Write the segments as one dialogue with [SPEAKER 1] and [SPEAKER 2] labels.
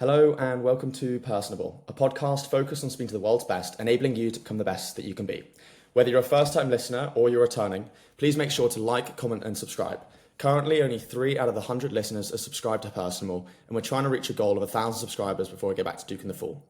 [SPEAKER 1] Hello and welcome to Personable, a podcast focused on speaking to the world's best, enabling you to become the best that you can be. Whether you're a first-time listener or you're returning, please make sure to like, comment, and subscribe. Currently, only 3 out of the 100 listeners are subscribed to Personable, and we're trying to reach a goal of 1,000 subscribers before we get back to Duke in the Fall.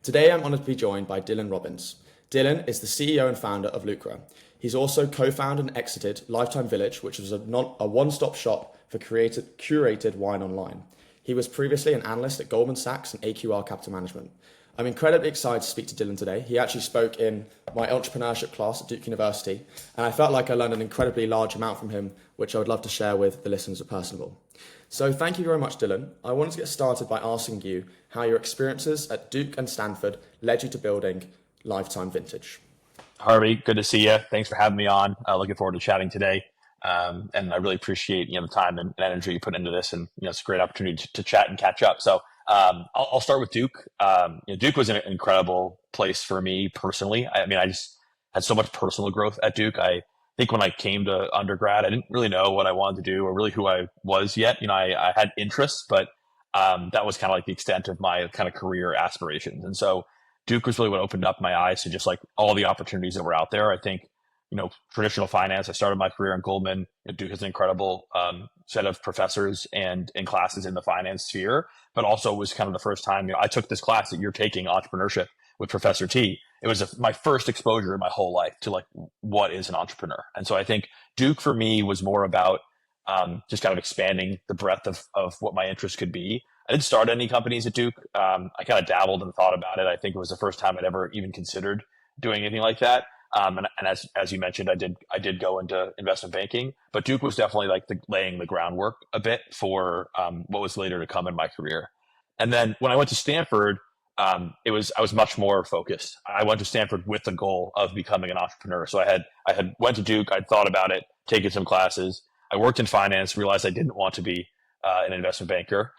[SPEAKER 1] Today, I'm honoured to be joined by Dylan Robbins. Dylan is the CEO and founder of Lucra. He's also co-founded and exited Lifetime Village, which was a one-stop shop for curated wine online. He was previously an analyst at Goldman Sachs and AQR Capital Management. I'm incredibly excited to speak to Dylan today. He actually spoke in my entrepreneurship class at Duke University, and I felt like I learned an incredibly large amount from him, which I would love to share with the listeners of Personable. So thank you very much, Dylan. I wanted to get started by asking you how your experiences at Duke and Stanford led you to building Lifetime Vintage.
[SPEAKER 2] Harvey, good to see you. Thanks for having me on. Looking forward to chatting today. And I really appreciate the time and energy you put into this, and it's a great opportunity to chat and catch up. So I'll start with Duke. Duke was an incredible place for me personally. I mean, I just had so much personal growth at Duke. I think when I came to undergrad, I didn't really know what I wanted to do or really who I was yet. I had interests, but that was kind of like the extent of my kind of career aspirations. And so Duke was really what opened up my eyes to just like all the opportunities that were out there. I think traditional finance. I started my career in Goldman. Duke has an incredible set of professors and classes in the finance sphere, but also was kind of the first time I took this class that you're taking, entrepreneurship, with Professor T. It was my first exposure in my whole life to like what is an entrepreneur. And so I think Duke for me was more about just kind of expanding the breadth of what my interest could be. I didn't start any companies at Duke. I kind of dabbled and thought about it. I think it was the first time I'd ever even considered doing anything like that. And as you mentioned, I did go into investment banking, but Duke was definitely like laying the groundwork a bit for what was later to come in my career. And then when I went to Stanford, I was much more focused. I went to Stanford with the goal of becoming an entrepreneur. So I had went to Duke. I'd thought about it, taken some classes. I worked in finance, realized I didn't want to be an investment banker.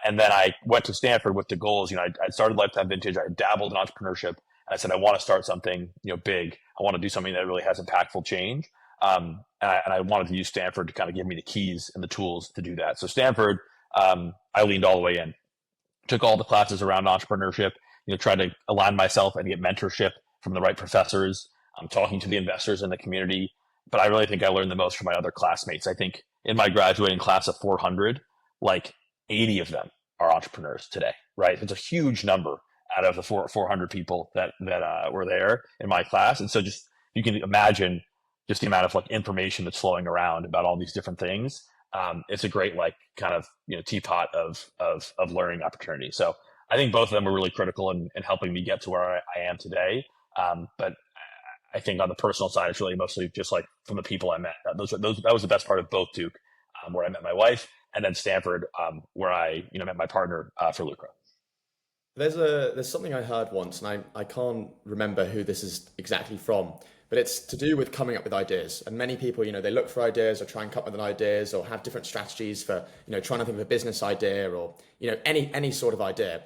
[SPEAKER 2] And then I went to Stanford with the goals. I started Lifetime Vintage. I dabbled in entrepreneurship. I said, I want to start something, big. I want to do something that really has impactful change. And I wanted to use Stanford to kind of give me the keys and the tools to do that. So Stanford, I leaned all the way in, took all the classes around entrepreneurship, tried to align myself and get mentorship from the right professors, talking to the investors in the community. But I really think I learned the most from my other classmates. I think in my graduating class of 400, like 80 of them are entrepreneurs today, right? It's a huge number out of the 400 people that were there in my class. And so just, you can imagine just the amount of like information that's flowing around about all these different things. It's a great, like kind of, teapot of learning opportunity. So I think both of them were really critical in helping me get to where I am today. But I think on the personal side, it's really mostly just like from the people I met. That was the best part of both Duke, where I met my wife, and then Stanford, where I, met my partner for Lucra.
[SPEAKER 1] There's something I heard once, and I can't remember who this is exactly from, but it's to do with coming up with ideas. And many people, they look for ideas or try and come up with ideas or have different strategies for, trying to think of a business idea or, any sort of idea.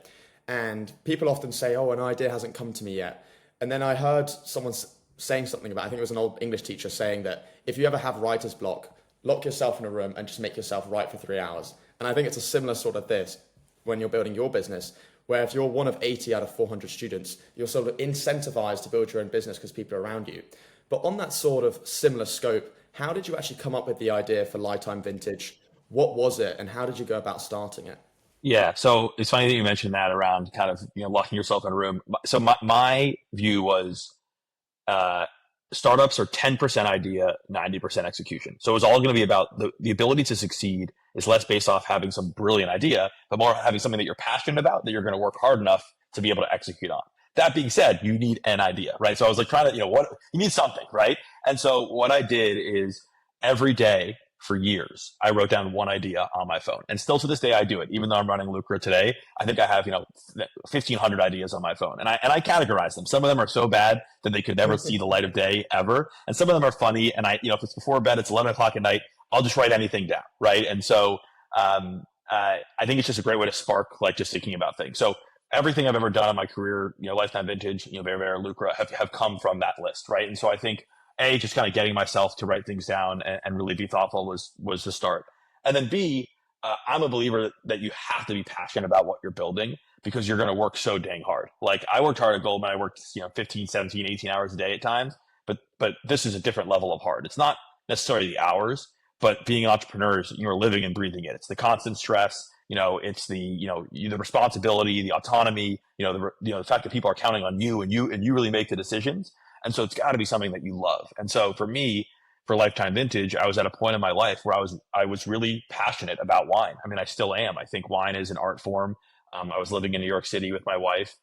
[SPEAKER 1] And people often say, oh, an idea hasn't come to me yet. And then I heard someone saying something about, I think it was an old English teacher saying that if you ever have writer's block, lock yourself in a room and just make yourself write for 3 hours. And I think it's a similar sort of this when you're building your business, where if you're one of 80 out of 400 students, you're sort of incentivized to build your own business because people are around you. But on that sort of similar scope, how did you actually come up with the idea for Lifetime Vintage? What was it, and how did you go about starting it?
[SPEAKER 2] Yeah. So it's funny that you mentioned that around kind of, locking yourself in a room. So my view was, startups are 10% idea, 90% execution. So it's all going to be about the ability to succeed is less based off having some brilliant idea, but more having something that you're passionate about that you're going to work hard enough to be able to execute on. That being said, you need an idea, right? So I was like trying to, what you need something, right? And so what I did is every day for years, I wrote down one idea on my phone, and still to this day, I do it. Even though I'm running Lucra today, I think I have, 1,500 ideas on my phone, and I categorize them. Some of them are so bad that they could never see the light of day ever. And some of them are funny. And if it's before bed, it's 11 o'clock at night, I'll just write anything down. Right. And so, I think it's just a great way to spark, like just thinking about things. So everything I've ever done in my career, Lifetime Vintage, Verre Vert, Lucra have come from that list. Right. And so I think, just kind of getting myself to write things down and really be thoughtful was the start. And then B, I'm a believer that you have to be passionate about what you're building because you're going to work so dang hard. Like I worked hard at Goldman. I worked, 15, 17, 18 hours a day at times, but this is a different level of hard. It's not necessarily the hours, but being an entrepreneur is you're living and breathing it. It's the constant stress. It's the responsibility, the autonomy, the fact that people are counting on you and you really make the decisions. And so it's got to be something that you love. And so for me, for Lifetime Vintage, I was at a point in my life where I was really passionate about wine. I mean, I still am. I think wine is an art form. I was living in New York City with my wife.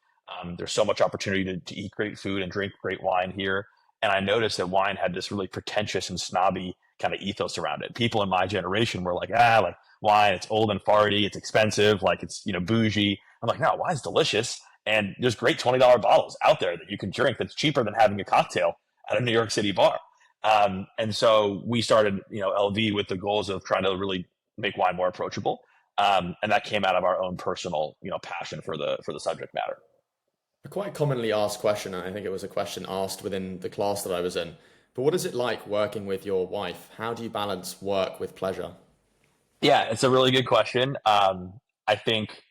[SPEAKER 2] There's so much opportunity to eat great food and drink great wine here. And I noticed that wine had this really pretentious and snobby kind of ethos around it. People in my generation were like wine, it's old and farty, it's expensive, like it's, bougie. I'm like, no, wine's delicious. And there's great $20 bottles out there that you can drink that's cheaper than having a cocktail at a New York City bar. And so we started, LV with the goals of trying to really make wine more approachable. And that came out of our own personal, passion for the subject matter.
[SPEAKER 1] A quite commonly asked question, and I think it was a question asked within the class that I was in, but what is it like working with your wife? How do you balance work with pleasure?
[SPEAKER 2] Yeah, it's a really good question. I think,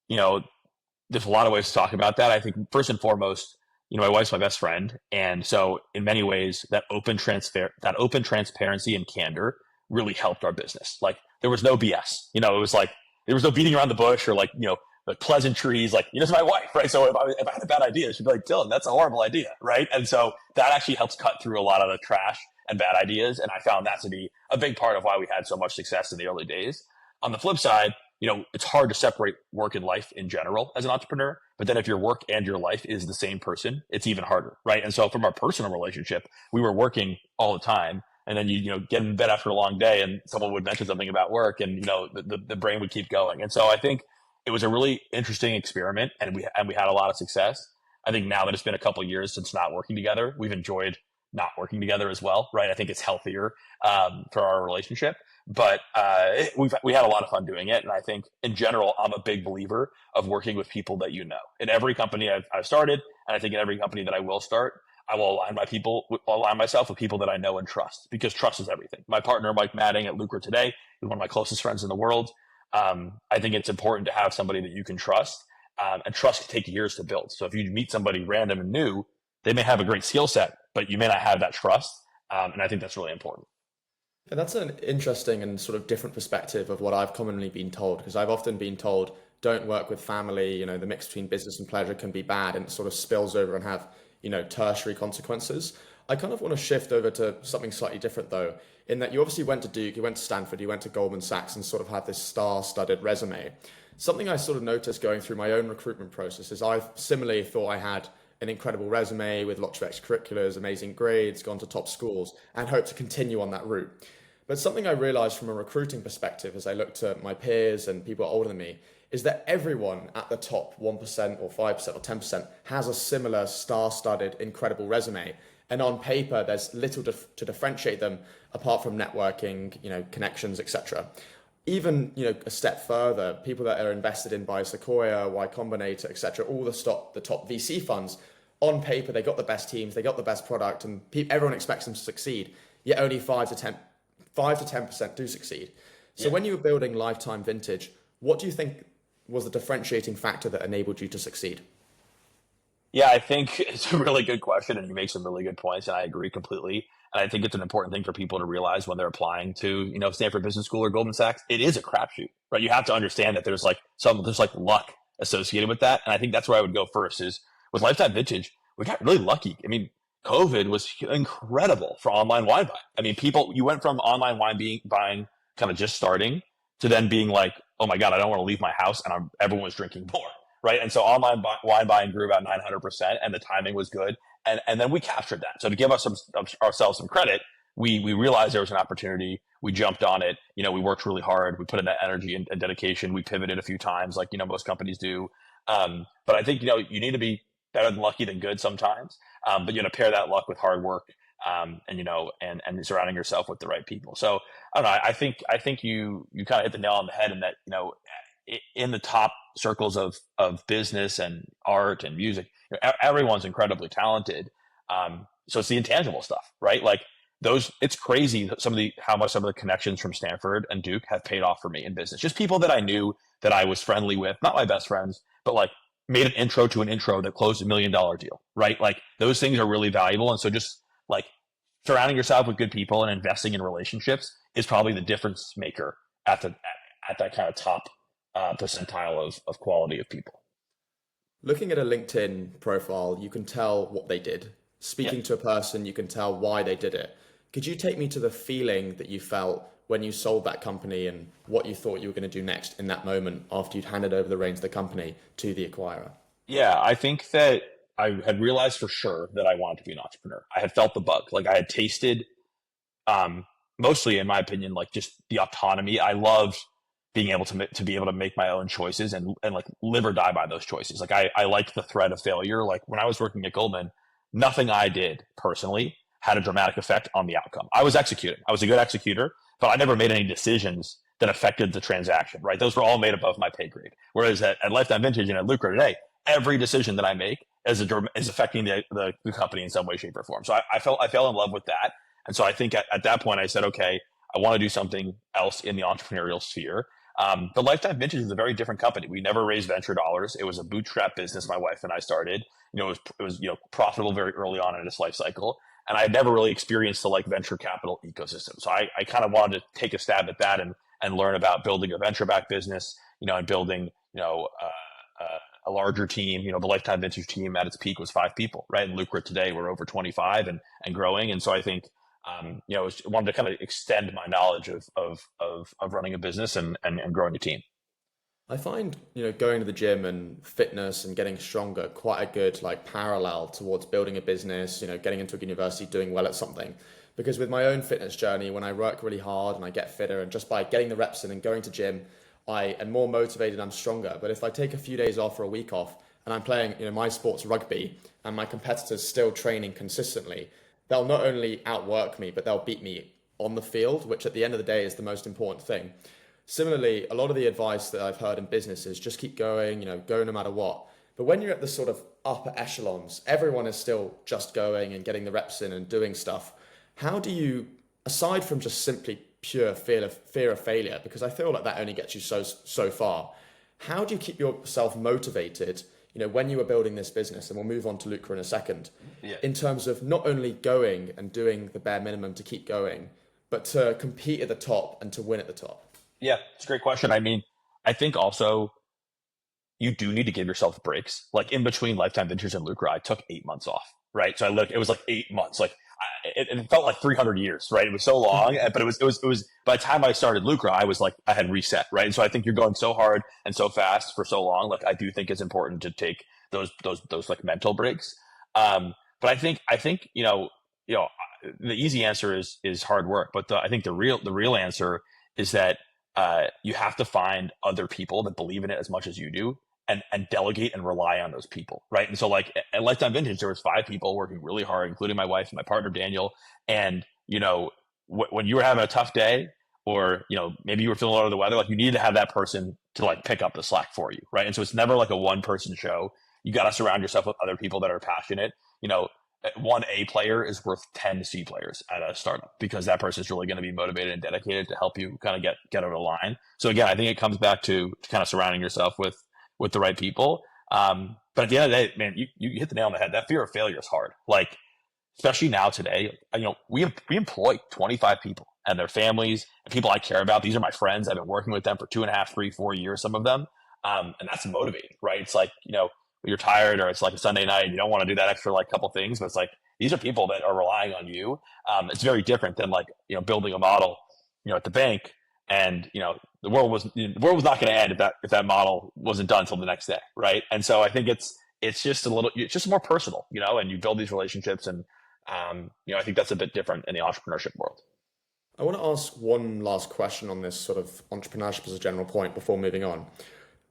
[SPEAKER 2] there's a lot of ways to talk about that. I think first and foremost, my wife's my best friend. And so in many ways that open transparency and candor really helped our business. Like there was no BS, it was like, there was no beating around the bush or like pleasantries, like, it's my wife, right? So if I had a bad idea, she'd be like, Dylan, that's a horrible idea, right? And so that actually helps cut through a lot of the trash and bad ideas. And I found that to be a big part of why we had so much success in the early days. On the flip side, it's hard to separate work and life in general as an entrepreneur. But then if your work and your life is the same person, it's even harder, right? And so from our personal relationship, we were working all the time. And then you get in bed after a long day and someone would mention something about work and, the brain would keep going. And so I think it was a really interesting experiment and we had a lot of success. I think now that it's been a couple of years since not working together, we've enjoyed not working together as well, right? I think it's healthier for our relationship. But we had a lot of fun doing it. And I think in general, I'm a big believer of working with people that In every company I've started, and I think in every company that I will start, I will align myself with people that I know and trust because trust is everything. My partner, Mike Madding at Lucra today, is one of my closest friends in the world. I think it's important to have somebody that you can trust, and trust can take years to build. So if you meet somebody random and new, they may have a great skill set, but you may not have that trust. And I think that's really important.
[SPEAKER 1] Yeah, that's an interesting and sort of different perspective of what I've commonly been told, because I've often been told, don't work with family, the mix between business and pleasure can be bad and it sort of spills over and have, tertiary consequences. I kind of want to shift over to something slightly different though, in that you obviously went to Duke, you went to Stanford, you went to Goldman Sachs and sort of had this star-studded resume. Something I sort of noticed going through my own recruitment process is I've similarly thought I had an incredible resume with lots of extracurriculars, amazing grades, gone to top schools, and hope to continue on that route. But something I realized from a recruiting perspective as I looked at my peers and people older than me is that everyone at the top 1% or 5% or 10% has a similar star-studded, incredible resume. And on paper, there's little to differentiate them apart from networking, connections, etc. Even, a step further, people that are invested in by Sequoia, Y Combinator, etc., all the top VC funds, on paper, they got the best teams, they got the best product, and everyone expects them to succeed. Yet only 5 to 10% do succeed. So when you were building Lifetime Vintage, what do you think was the differentiating factor that enabled you to succeed?
[SPEAKER 2] Yeah, I think it's a really good question and you make some really good points and I agree completely. And I think it's an important thing for people to realize when they're applying to, Stanford Business School or Goldman Sachs. It is a crapshoot, right? You have to understand that there's luck associated with that. And I think that's where I would go first is with Lifetime Vintage, we got really lucky. I mean, COVID was incredible for online wine buying. I mean, you went from online buying kind of just starting to then being like, oh my God, I don't want to leave my house and everyone was drinking more, right? And so online wine buying grew about 900% and the timing was good. And then we captured that. So to give ourselves some credit, we realized there was an opportunity. We jumped on it. We worked really hard. We put in that energy and dedication. We pivoted a few times like, most companies do. But I think, you need to be better than lucky than good sometimes. But pair that luck with hard work, and surrounding yourself with the right people. So I don't know. I think you kind of hit the nail on the head in that, in the top circles of business and art and music, everyone's incredibly talented. So it's the intangible stuff, right? Like it's crazy how much some of the connections from Stanford and Duke have paid off for me in business. Just people that I knew, that I was friendly with, not my best friends, but like made an intro to an intro that closed $1 million deal, right? Like those things are really valuable. And so just like surrounding yourself with good people and investing in relationships is probably the difference maker at that kind of top percentile of quality of people.
[SPEAKER 1] Looking at a LinkedIn profile, you can tell what they did. Speaking to a person, you can tell why they did it. Could you take me to the feeling that you felt when you sold that company and what you thought you were going to do next in that moment after you'd handed over the reins of the company to the acquirer?
[SPEAKER 2] Yeah, I think that I had realized for sure that I wanted to be an entrepreneur. I had felt the bug. Like I had tasted, mostly in my opinion, like just the autonomy. I loved being able to be able to make my own choices and like live or die by those choices. Like I liked the threat of failure. Like when I was working at Goldman, nothing I did personally had a dramatic effect on the outcome. I was executing. I was a good executor, but I never made any decisions that affected the transaction, right? Those were all made above my pay grade. Whereas at Lifetime Vintage and at Lucra today, every decision that I make is affecting the company in some way, shape, or form. So I fell in love with that. And so I think at that point I said, okay, I want to do something else in the entrepreneurial sphere. But Lifetime Vintage is a very different company. We never raised venture dollars. It was a bootstrap business my wife and I started. It was profitable very early on in its life cycle. And I had never really experienced the like venture capital ecosystem. So I kind of wanted to take a stab at that and learn about building a venture-backed business, and building, a larger team. The Lifetime Vintage team at its peak was 5 people, right? And Lucra today we're over 25 and growing. And so I think, I wanted to kind of extend my knowledge of running a business and growing a team.
[SPEAKER 1] I find, going to the gym and fitness and getting stronger quite a good like parallel towards building a business, getting into a university, doing well at something. Because with my own fitness journey, when I work really hard and I get fitter and just by getting the reps in and going to gym, I am more motivated, I'm stronger. But if I take a few days off or a week off and I'm playing, my sport's rugby and my competitors still training consistently, they'll not only outwork me, but they'll beat me on the field, which at the end of the day is the most important thing. Similarly, a lot of the advice that I've heard in business is just keep going, go no matter what. But when you're at the sort of upper echelons, everyone is still just going and getting the reps in and doing stuff. How do you, aside from just simply pure fear of failure, because I feel like that only gets you so far, how do you keep yourself motivated, when you are building this business, and we'll move on to Lucra in a second, in terms of not only going and doing the bare minimum to keep going, but to compete at the top and to win at the top?
[SPEAKER 2] Yeah, it's a great question. I mean, I think also you do need to give yourself breaks. Like in between Lifetime Ventures and Lucra, I took 8 months off, right? So it was like 8 months. Like it felt like 300 years, right? It was so long, but it was by the time I started Lucra, I was like, I had reset, right? And so I think you're going so hard and so fast for so long. Like I do think it's important to take those like mental breaks. But I think, the easy answer is hard work. But I think the real answer is that you have to find other people that believe in it as much as you do and delegate and rely on those people. Right. And so like at Lifetime Vintage, there was 5 people working really hard, including my wife and my partner, Daniel. And, when you were having a tough day or, maybe you were feeling under the weather, like you needed to have that person to like pick up the slack for you. Right. And so it's never like a one person show. You got to surround yourself with other people that are passionate. One A player is worth 10 C players at a startup because that person is really going to be motivated and dedicated to help you kind of get over the line. So again, I think it comes back to kind of surrounding yourself with the right people. But at the end of the day, man, you hit the nail on the head. That fear of failure is hard. Like, especially now today, we employ 25 people and their families and people I care about. These are my friends. I've been working with them for 2.5, 3, 4 years, some of them. And that's motivating, right? It's like, you're tired or it's like a Sunday night, you don't want to do that extra like couple things, but it's like, these are people that are relying on you. It's very different than like, building a model, at the bank and, the world was not going to end if that model wasn't done until the next day. Right. And so I think it's just more personal, and you build these relationships and, I think that's a bit different in the entrepreneurship world.
[SPEAKER 1] I want to ask one last question on this sort of entrepreneurship as a general point before moving on.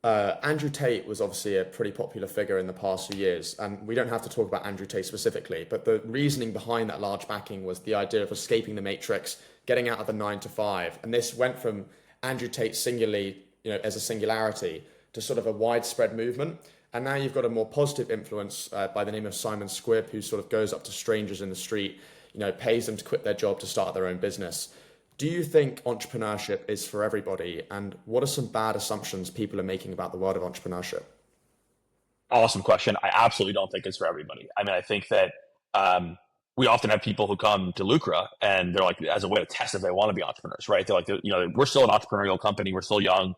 [SPEAKER 1] Andrew Tate was obviously a pretty popular figure in the past few years, and we don't have to talk about Andrew Tate specifically, but the reasoning behind that large backing was the idea of escaping the matrix, getting out of the 9 to 5, and this went from Andrew Tate singularly, as a singularity, to sort of a widespread movement. And now you've got a more positive influence by the name of Simon Squibb, who sort of goes up to strangers in the street, pays them to quit their job to start their own business. Do you think entrepreneurship is for everybody? And what are some bad assumptions people are making about the world of entrepreneurship?
[SPEAKER 2] Awesome question. I absolutely don't think it's for everybody. I mean, I think that we often have people who come to Lucra and they're like, as a way to test if they want to be entrepreneurs, right? They're like, we're still an entrepreneurial company. We're still young.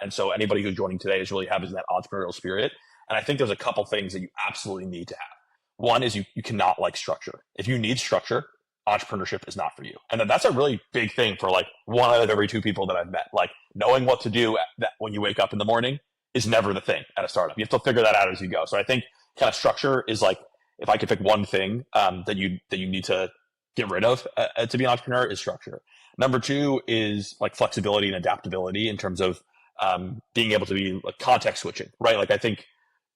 [SPEAKER 2] And so anybody who's joining today is really having that entrepreneurial spirit. And I think there's a couple things that you absolutely need to have. One is you cannot like structure. If you need structure, entrepreneurship is not for you. And then that's a really big thing for like one out of every two people that I've met. Like knowing what to do when you wake up in the morning is never the thing at a startup. You have to figure that out as you go. So I think kind of structure is like, if I could pick one thing that you need to get rid of to be an entrepreneur, is structure. Number two is like flexibility and adaptability in terms of being able to be like context switching, right? Like I think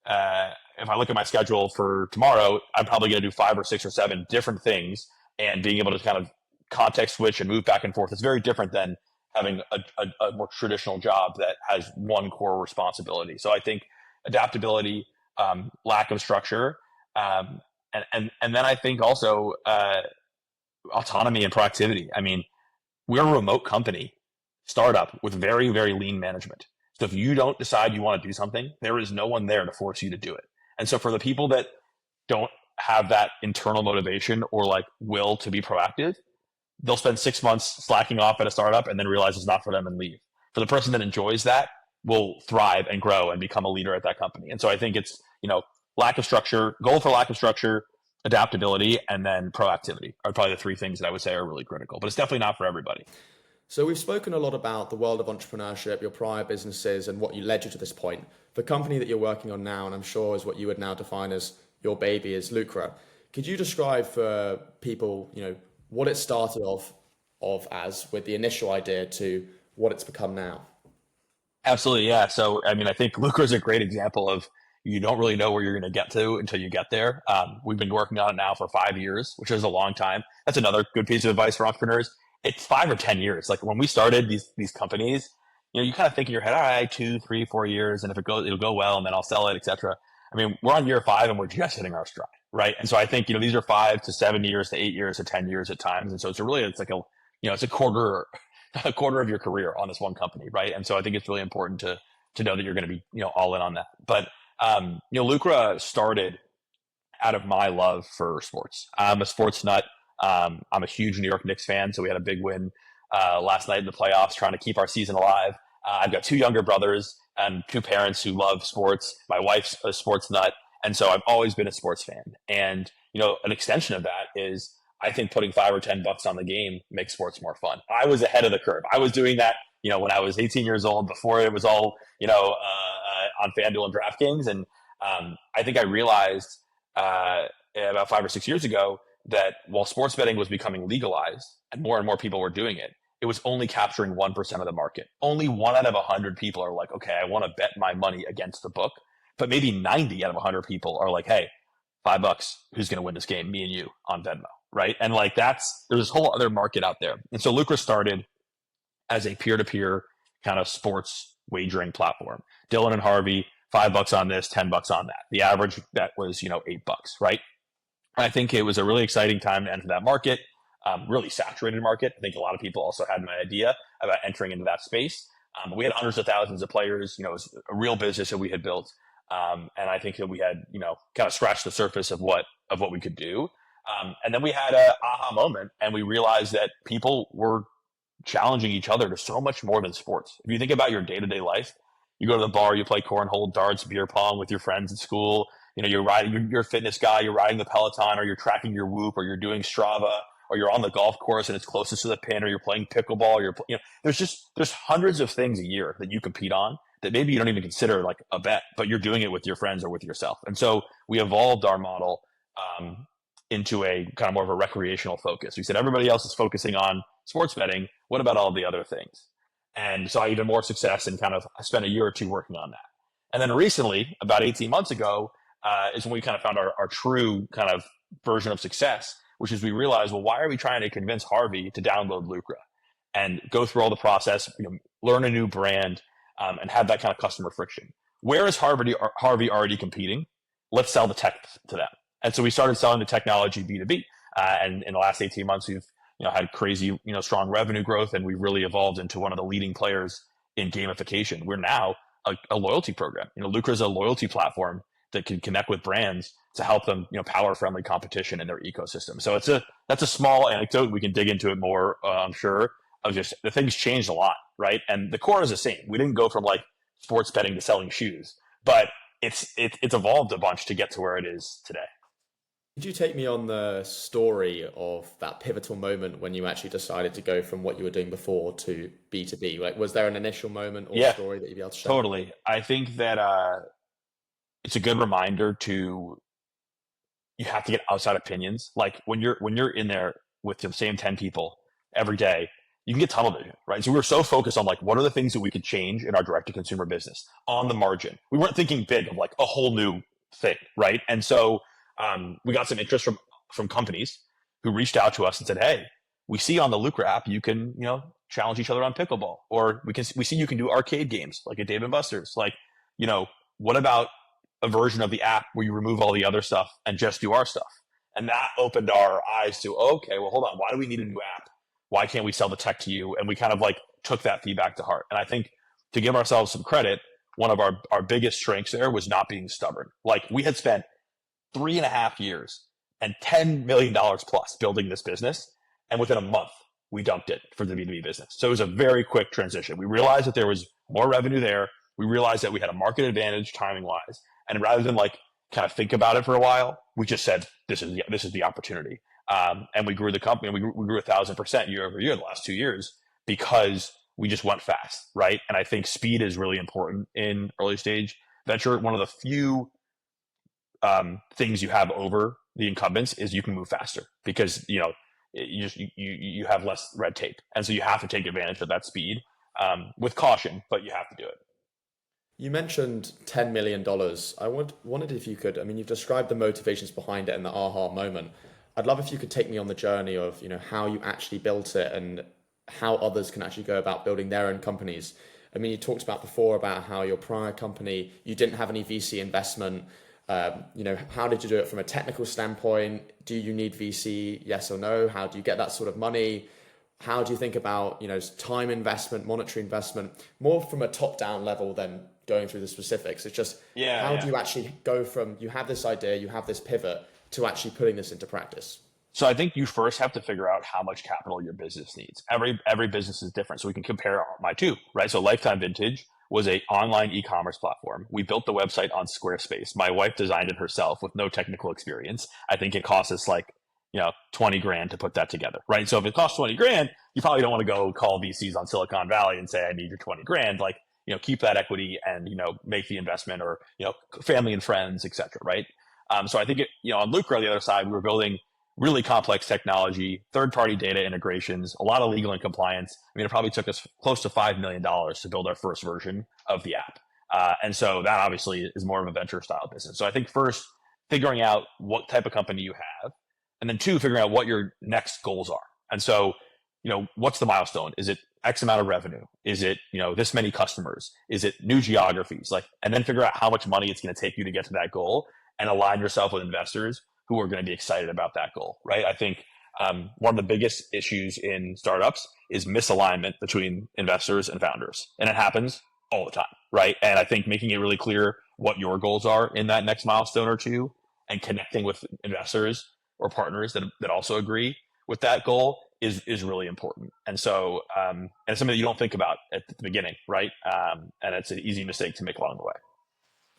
[SPEAKER 2] if I look at my schedule for tomorrow, I'm probably going to do 5 or 6 or 7 different things, and being able to kind of context switch and move back and forth is very different than having a more traditional job that has one core responsibility. So I think adaptability, lack of structure, and then I think also autonomy and proactivity. I mean, we're a remote company, startup with very, very lean management. So if you don't decide you want to do something, there is no one there to force you to do it. And so for the people that don't have that internal motivation or like will to be proactive, they'll spend 6 months slacking off at a startup and then realize it's not for them and leave. For the person that enjoys that, will thrive and grow and become a leader at that company. And so I think it's, lack of structure, goal for lack of structure, adaptability, and then proactivity are probably the 3 things that I would say are really critical, but it's definitely not for everybody.
[SPEAKER 1] So we've spoken a lot about the world of entrepreneurship, your prior businesses, and what led you to this point. The company that you're working on now, and I'm sure is what you would now define as your baby, is Lucra. Could you describe for people, what it started off as with the initial idea to what it's become now?
[SPEAKER 2] Absolutely, yeah. So, I mean, I think Lucra is a great example of you don't really know where you're going to get to until you get there. We've been working on it now for 5 years, which is a long time. That's another good piece of advice for entrepreneurs. It's 5 or 10 years. Like when we started these companies, you kind of think in your head, all right, 2, 3, 4 years, and if it goes, it'll go well, and then I'll sell it, etc. I mean, we're on year 5 and we're just hitting our stride, right? And so I think these are 5 to 7 years to 8 years to 10 years at times, and so it's a quarter of your career on this one company, right? And so I think it's really important to know that you're going to be all in on that. But Lucra started out of my love for sports. I'm a sports nut. I'm a huge New York Knicks fan, so we had a big win last night in the playoffs, trying to keep our season alive. I've got 2 younger brothers and 2 parents who love sports. My wife's a sports nut, and so I've always been a sports fan. And an extension of that is I think putting $5 or $10 on the game makes sports more fun. I was ahead of the curve. I was doing that, when I was 18 years old, before it was all on FanDuel and DraftKings. And I think I realized about 5 or 6 years ago that while sports betting was becoming legalized and more people were doing it, it was only capturing 1% of the market. Only 1 out of 100 people are like, okay, I want to bet my money against the book. But maybe 90 out of 100 people are like, hey, $5, who's going to win this game? Me and you on Venmo, right? And like there's this whole other market out there. And so Lucra started as a peer-to-peer kind of sports wagering platform. Dylan and Harvey, $5 on this, $10 on that. The average bet was, $8, right? I think it was a really exciting time to enter that market, really saturated market. I think a lot of people also had an idea about entering into that space. We had hundreds of thousands of players. It was a real business that we had built. And I think that we had, kind of scratched the surface of what we could do. And then we had a aha moment, and we realized that people were challenging each other to so much more than sports. If you think about your day-to-day life, you go to the bar, you play cornhole, darts, beer pong with your friends at school. You're a fitness guy, you're riding the Peloton, or you're tracking your Whoop, or you're doing Strava, or you're on the golf course and it's closest to the pin, or you're playing pickleball, or there's hundreds of things a year that you compete on that maybe you don't even consider like a bet, but you're doing it with your friends or with yourself. And so we evolved our model into a kind of more of a recreational focus. We said, everybody else is focusing on sports betting. What about all the other things? And saw even more success, and kind of spent a year or 2 working on that. And then recently, about 18 months ago, is when we kind of found our true kind of version of success, which is we realized, well, why are we trying to convince Harvey to download Lucra and go through all the process, learn a new brand, and have that kind of customer friction? Where is Harvey already competing? Let's sell the tech to them. And so we started selling the technology B2B. And in the last 18 months, we've had crazy strong revenue growth, and we've really evolved into one of the leading players in gamification. We're now a loyalty program. Lucra is a loyalty platform that can connect with brands to help them power friendly competition in their ecosystem. So that's a small anecdote. We can dig into it more, I'm sure. Of just the things changed a lot, right? And the core is the same. We didn't go from like sports betting to selling shoes, but it's evolved a bunch to get to where it is today.
[SPEAKER 1] Could you take me on the story of that pivotal moment when you actually decided to go from what you were doing before to B2B? Like, was there an initial moment or story that you'd be able to share?
[SPEAKER 2] Totally. I think that it's a good reminder you have to get outside opinions. Like when you're in there with the same 10 people every day, you can get tunnel vision, right? So we were so focused on like, what are the things that we could change in our direct to consumer business on the margin? We weren't thinking big of like a whole new thing, right? And so we got some interest from companies who reached out to us and said, hey, we see on the Lucra app, you can, challenge each other on pickleball, or we see you can do arcade games like at Dave & Buster's. Like, what about a version of the app where you remove all the other stuff and just do our stuff? And that opened our eyes to, okay, well, hold on. Why do we need a new app? Why can't we sell the tech to you? And we kind of like took that feedback to heart. And I think to give ourselves some credit, one of our biggest strengths there was not being stubborn. Like we had spent 3.5 years and $10 million plus building this business. And within a month, we dumped it for the B2B business. So it was a very quick transition. We realized that there was more revenue there. We realized that we had a market advantage timing wise. And rather than like kind of think about it for a while, we just said, this is the opportunity. And we grew the company. We grew 1,000% year over year the last 2 years because we just went fast, right? And I think speed is really important in early stage venture. One of the few things you have over the incumbents is you can move faster because you have less red tape, and so you have to take advantage of that speed with caution, but you have to do it.
[SPEAKER 1] You mentioned $10 million. I wondered if you could, you've described the motivations behind it and the aha moment. I'd love if you could take me on the journey of, how you actually built it and how others can actually go about building their own companies. You talked about before about how your prior company, you didn't have any VC investment. How did you do it from a technical standpoint? Do you need VC? Yes or no? How do you get that sort of money? How do you think about, time investment, monetary investment, more from a top-down level than going through the specifics? It's just, how do you actually go from, you have this idea, you have this pivot, to actually putting this into practice?
[SPEAKER 2] So I think you first have to figure out how much capital your business needs. Every business is different. So we can compare my two, right? So Lifetime Vintage was a online e-commerce platform. We built the website on Squarespace. My wife designed it herself with no technical experience. I think it cost us like, $20,000 to put that together, right? So if it costs $20,000, you probably don't want to go call VCs on Silicon Valley and say, I need your $20,000. Like, keep that equity and, make the investment, or, family and friends, et cetera, right? So I think on Lucra, on the other side, we were building really complex technology, third-party data integrations, a lot of legal and compliance. It probably took us close to $5 million to build our first version of the app. And so that obviously is more of a venture style business. So I think first, figuring out what type of company you have, and then two, figuring out what your next goals are. And so, what's the milestone? Is it X amount of revenue? Is it, this many customers? Is it new geographies? And then figure out how much money it's going to take you to get to that goal, and align yourself with investors who are going to be excited about that goal, right? I think one of the biggest issues in startups is misalignment between investors and founders. And it happens all the time, right? And I think making it really clear what your goals are in that next milestone or two, and connecting with investors or partners that also agree with that goal is really important. And so, and it's something that you don't think about at the beginning, right? And it's an easy mistake to make along the way.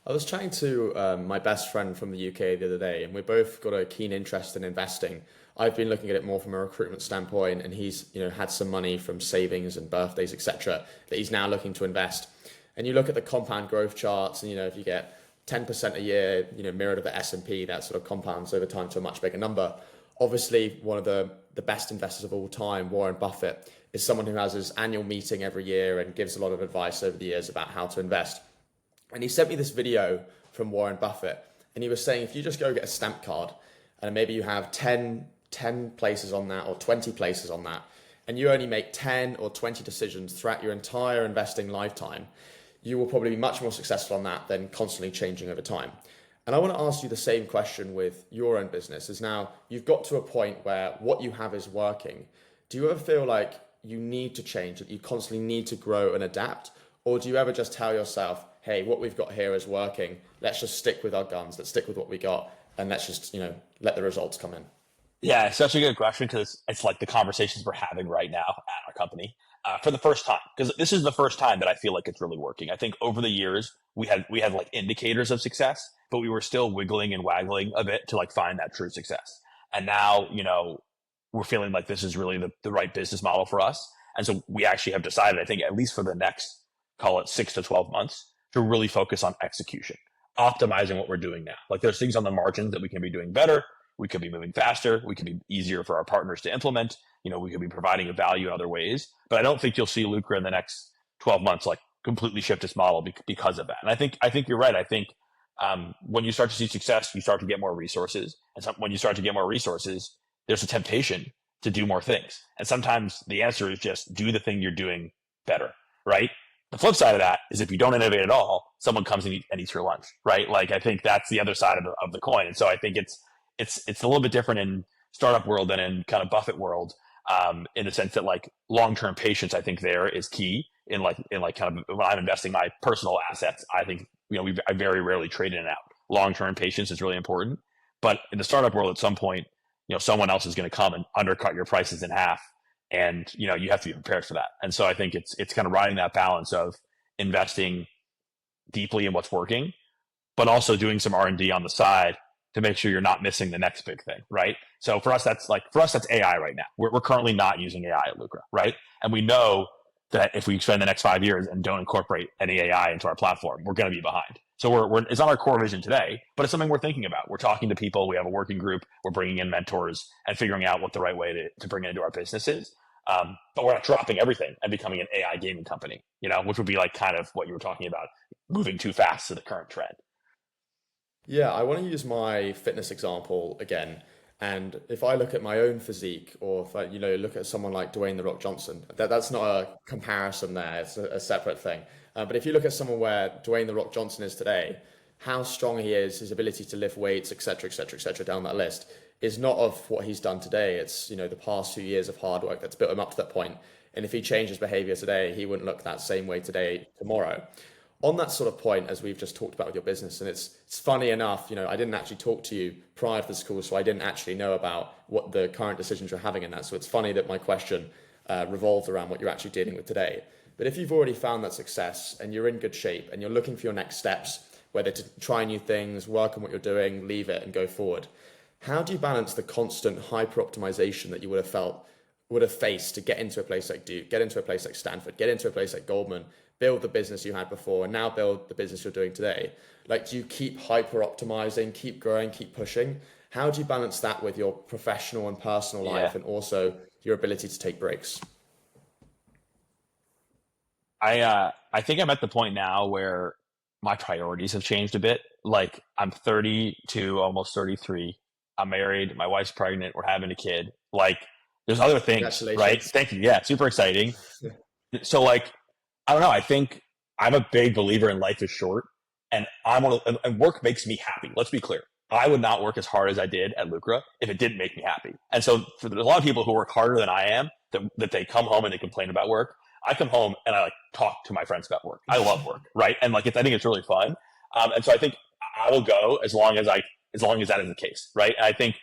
[SPEAKER 1] I was chatting to my best friend from the UK the other day, and we both got a keen interest in investing. I've been looking at it more from a recruitment standpoint, and he's had some money from savings and birthdays, etc., that he's now looking to invest. And you look at the compound growth charts, and if you get 10% a year, mirrored of the S&P, that sort of compounds over time to a much bigger number. Obviously, one of the best investors of all time, Warren Buffett, is someone who has his annual meeting every year and gives a lot of advice over the years about how to invest. And he sent me this video from Warren Buffett, and he was saying, if you just go get a stamp card, and maybe you have 10 places on that or 20 places on that, and you only make 10 or 20 decisions throughout your entire investing lifetime, you will probably be much more successful on that than constantly changing over time. And I want to ask you the same question with your own business. Is now you've got to a point where what you have is working. Do you ever feel like you need to change, that you constantly need to grow and adapt? Or do you ever just tell yourself, hey, what we've got here is working. Let's just stick with our guns. Let's stick with what we got. And let's just, let the results come in.
[SPEAKER 2] Yeah, it's such a good question because it's like the conversations we're having right now at our company for the first time. Because this is the first time that I feel like it's really working. I think over the years we had like indicators of success, but we were still wiggling and waggling a bit to like find that true success. And now, we're feeling like this is really the right business model for us. And so we actually have decided, I think, at least for the next, call it 6 to 12 months, to really focus on execution, optimizing what we're doing now. Like there's things on the margins that we can be doing better. We could be moving faster. We could be easier for our partners to implement. We could be providing a value in other ways. But I don't think you'll see Lucra in the next 12 months like completely shift its model because of that. And I think you're right. I think when you start to see success, you start to get more resources. And when you start to get more resources, there's a temptation to do more things. And sometimes the answer is just do the thing you're doing better, right? The flip side of that is if you don't innovate at all, someone comes and eats your lunch, right? Like I think that's the other side of the coin. And so I think it's a little bit different in startup world than in kind of Buffett world, in the sense that like long-term patience, I think there is key in like kind of when I'm investing my personal assets. I think, I very rarely trade in and out. Long-term patience is really important, but in the startup world, at some point, someone else is going to come and undercut your prices in half. And, you have to be prepared for that. And so I think it's kind of riding that balance of investing deeply in what's working, but also doing some R&D on the side to make sure you're not missing the next big thing, right? So for us, that's AI right now. We're currently not using AI at Lucra, right? And we know that if we spend the next 5 years and don't incorporate any AI into our platform, we're going to be behind. So it's not our core vision today, but it's something we're thinking about. We're talking to people. We have a working group. We're bringing in mentors and figuring out what the right way to bring it into our business is. But we're not dropping everything and becoming an AI gaming company, which would be like kind of what you were talking about, moving too fast to the current trend.
[SPEAKER 1] Yeah, I want to use my fitness example again. And if I look at my own physique, or if I, look at someone like Dwayne "The Rock" Johnson, that's not a comparison there. It's a separate thing. But if you look at someone where Dwayne "The Rock" Johnson is today, how strong he is, his ability to lift weights, etc., etc., etc., down that list, is not of what he's done today. It's, the past 2 years of hard work that's built him up to that point. And if he changed his behavior today, he wouldn't look that same way today, tomorrow. On that sort of point, as we've just talked about with your business, and it's funny enough, I didn't actually talk to you prior to this call, so I didn't actually know about what the current decisions you're having in that. So it's funny that my question revolved around what you're actually dealing with today. But if you've already found that success and you're in good shape and you're looking for your next steps, whether to try new things, work on what you're doing, leave it and go forward, how do you balance the constant hyper optimization that you would have faced to get into a place like Duke, get into a place like Stanford, get into a place like Goldman, build the business you had before, and now build the business you're doing today? Like, do you keep hyper optimizing, keep growing, keep pushing? How do you balance that with your professional and personal life, and also your ability to take breaks?
[SPEAKER 2] I think I'm at the point now where my priorities have changed a bit. Like I'm 32, almost 33. I'm married. My wife's pregnant. We're having a kid. Like there's other things, right? Thank you. Yeah. Super exciting. So like, I don't know. I think I'm a big believer in life is short, and and work makes me happy. Let's be clear. I would not work as hard as I did at Lucra if it didn't make me happy. And so there's a lot of people who work harder than I am that they come home and they complain about work. I come home and I like talk to my friends about work. I love work, right? And like I think it's really fun. And so I think I will go as long as that is the case, right? And I think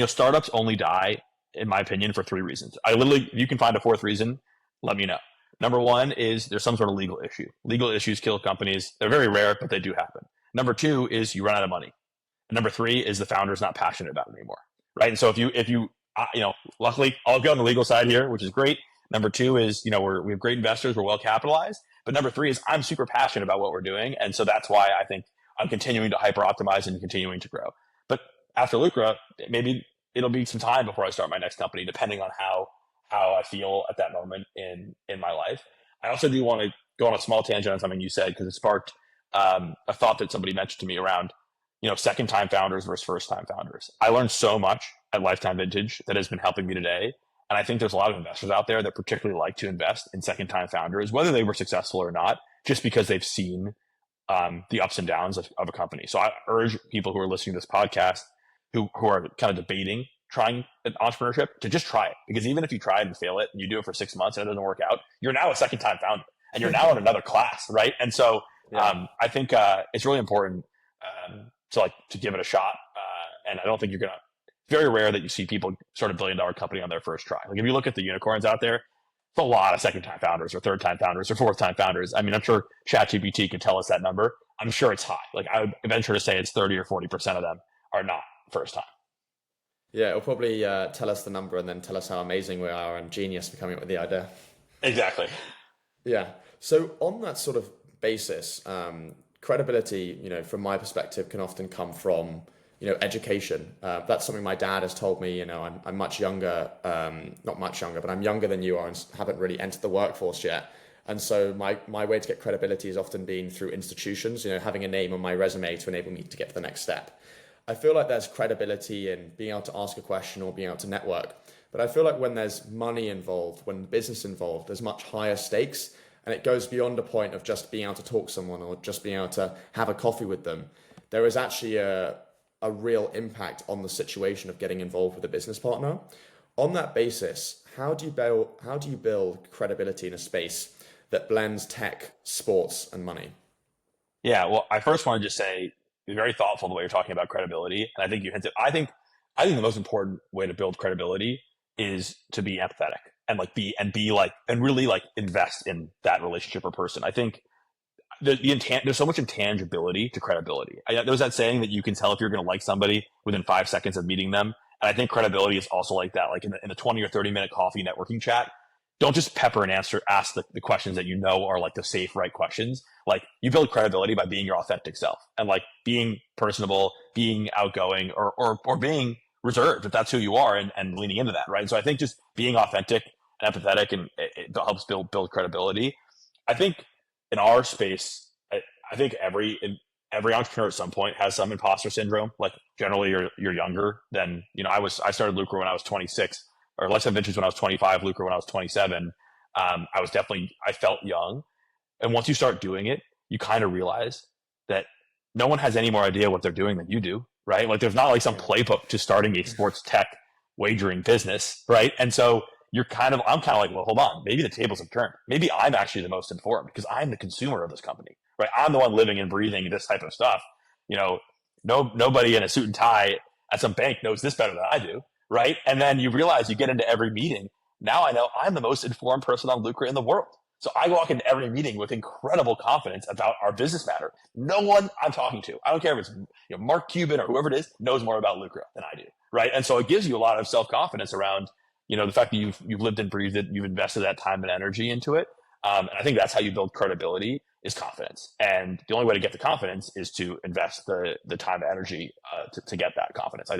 [SPEAKER 2] startups only die, in my opinion, for 3 reasons. If you can find a 4th reason, let me know. Number 1 is there's some sort of legal issue. Legal issues kill companies. They're very rare, but they do happen. Number 2 is you run out of money. And number 3 is the founder's not passionate about it anymore, right? And so if you luckily I'll go on the legal side here, which is great. Number 2 is, we have great investors. We're well capitalized. But number 3 is I'm super passionate about what we're doing. And so that's why I think I'm continuing to hyper optimize and continuing to grow. But after Lucra, maybe it'll be some time before I start my next company, depending on how I feel at that moment in my life. I also do want to go on a small tangent on something you said, because it sparked a thought that somebody mentioned to me around, second time founders versus first time founders. I learned so much at Lifetime Vintage that has been helping me today. And I think there's a lot of investors out there that particularly like to invest in second time founders, whether they were successful or not, just because they've seen the ups and downs of a company. So I urge people who are listening to this podcast who are kind of debating trying an entrepreneurship to just try it. Because even if you try it and fail it and you do it for 6 months and it doesn't work out, you're now a second time founder and you're now in another class, right? And so I think it's really important to give it a shot. And I don't think very rare that you see people start a $1 billion company on their first try. Like if you look at the unicorns out there, it's a lot of second time founders or third time founders or fourth time founders. I mean, I'm sure ChatGPT can tell us that number. I'm sure it's high. Like I would venture to say it's 30 or 40% of them are not first time.
[SPEAKER 1] Yeah, it'll probably tell us the number and then tell us how amazing we are and genius for coming up with the idea.
[SPEAKER 2] Exactly.
[SPEAKER 1] Yeah. So on that sort of basis, credibility, from my perspective, can often come from, education. That's something my dad has told me. I'm much younger, not much younger, but I'm younger than you are and haven't really entered the workforce yet. And so my way to get credibility has often been through institutions, having a name on my resume to enable me to get to the next step. I feel like there's credibility in being able to ask a question or being able to network. But I feel like when there's money involved, when business involved, there's much higher stakes. And it goes beyond a point of just being able to talk to someone or just being able to have a coffee with them. There is actually a real impact on the situation of getting involved with a business partner. On that basis, how do you build credibility in a space that blends tech, sports, and money?
[SPEAKER 2] Yeah, well, I first want to just say you're very thoughtful the way you're talking about credibility. And I think you hinted, I think the most important way to build credibility is to be empathetic and really invest in that relationship or person. I think there's so much intangibility to credibility. There's that saying that you can tell if you're going to like somebody within 5 seconds of meeting them. And I think credibility is also like that. Like in the 20 or 30 minute coffee networking chat, don't just pepper and ask the questions that are like the safe, right questions. Like you build credibility by being your authentic self and like being personable, being outgoing or being reserved if that's who you are and leaning into that. Right. So I think just being authentic and empathetic and it helps build credibility. I think in our space, I think every entrepreneur at some point has some imposter syndrome. Like generally you're younger than, I started Lucra when I was 26. Or Lifetime Ventures when I was 25, Lucra when I was 27. I felt young. And once you start doing it, you kind of realize that no one has any more idea what they're doing than you do, right? Like there's not like some playbook to starting a sports tech wagering business, right? And so I'm kind of like, well, hold on, maybe the tables have turned. Maybe I'm actually the most informed because I'm the consumer of this company, right? I'm the one living and breathing this type of stuff. Nobody in a suit and tie at some bank knows this better than I do. Right. And then you realize you get into every meeting. Now I know I'm the most informed person on Lucra in the world. So I walk into every meeting with incredible confidence about our business matter. No one I'm talking to, I don't care if it's Mark Cuban or whoever it is, knows more about Lucra than I do. Right. And so it gives you a lot of self-confidence around, the fact that you've lived and breathed it, you've invested that time and energy into it. And I think that's how you build credibility is confidence. And the only way to get the confidence is to invest the time and energy to get that confidence. I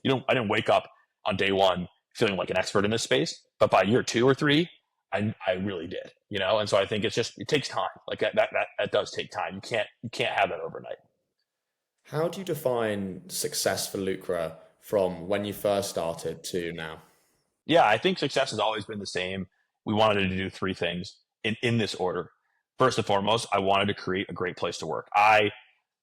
[SPEAKER 2] didn't wake up on day one feeling like an expert in this space, but by year 2 or 3, I really did, And so I think it takes time. Like that does take time. You can't have that overnight.
[SPEAKER 1] How do you define success for Lucra from when you first started to now?
[SPEAKER 2] Yeah, I think success has always been the same. We wanted to do 3 things in this order. First and foremost, I wanted to create a great place to work. I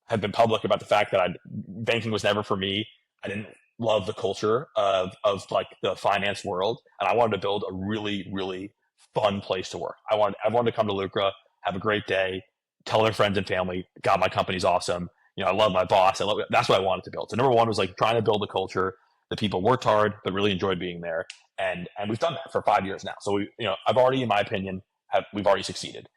[SPEAKER 2] have been public about the fact that banking was never for me. I didn't love the culture of like the finance world. And I wanted to build a really, really fun place to work. I wanted everyone to come to Lucra, have a great day, tell their friends and family, God, my company's awesome. I love my boss. That's what I wanted to build. So number 1 was like trying to build a culture that people worked hard, but really enjoyed being there. And we've done that for 5 years now. So I've already, in my opinion, we've already succeeded.